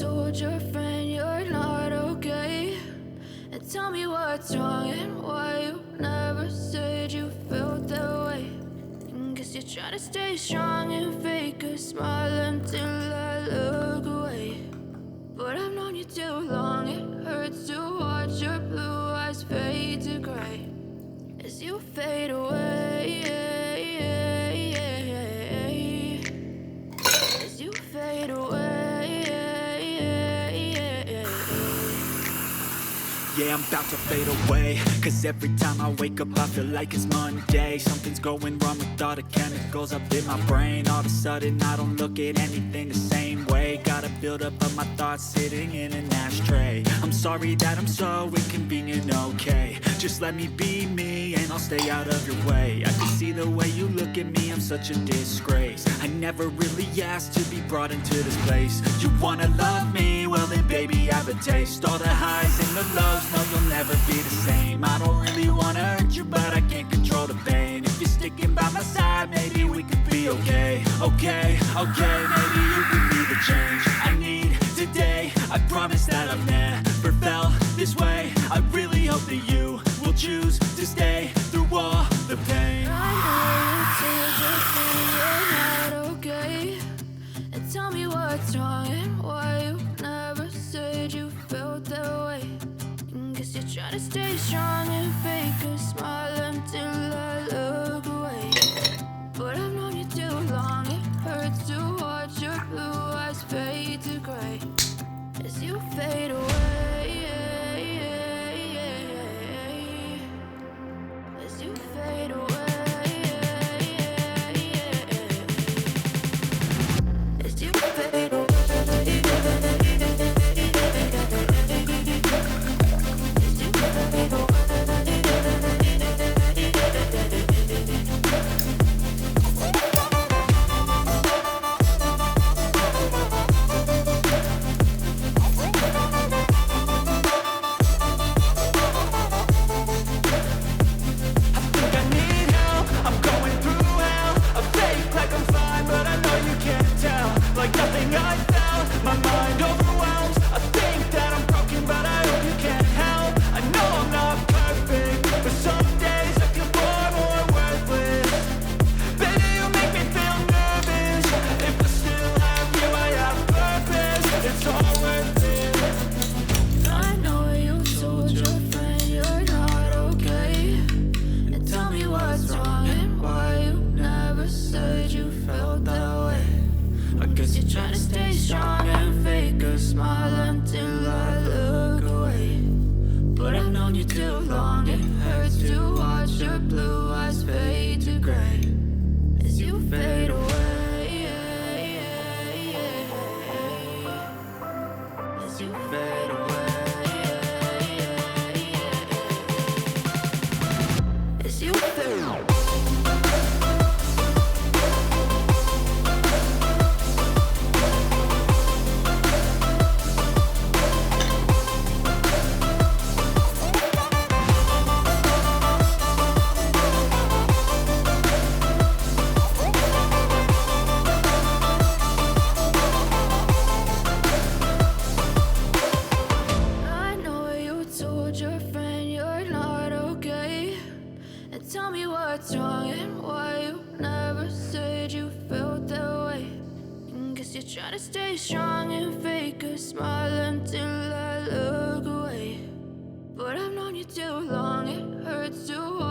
told your friend you're not okay? And tell me what's wrong and why you never said you felt that way. Guess you're trying to stay strong and fake a smile until I look away. But I've known you too long, it hurts to watch your blue eyes fade to gray as you fade away, as you fade away. Yeah, I'm about to fade away, cause every time I wake up I feel like it's Monday. Something's going wrong with all the chemicals up in my brain. All of a sudden I don't look at anything the same way. Gotta build up of my thoughts sitting in an ashtray. I'm sorry that I'm so inconvenient, okay? Just let me be me and I'll stay out of your way. I can see the way you look at me, I'm such a disgrace. I never really asked to be brought into this place. You wanna love me? Well then baby have a taste. All the highs and the lows, no you'll never be the same. I don't really wanna hurt you but I can't control the pain. If you're sticking by my side maybe we could be okay. Okay, okay, maybe you could be the change I need today. I promise that I've never felt this way. I really hope that you will choose to stay through all the pain. I know you told your friend you're not okay. And tell me what's wrong and why you never said you felt that way. Guess you're trying to stay strong and fake a smile until I look away. But I've known you too long, it hurts to watch your blue eyes fade to gray as you fade away, as you fade away, as you fade away. Try to stay strong and fake a smile until I look away. But I've known you too long, it hurts to watch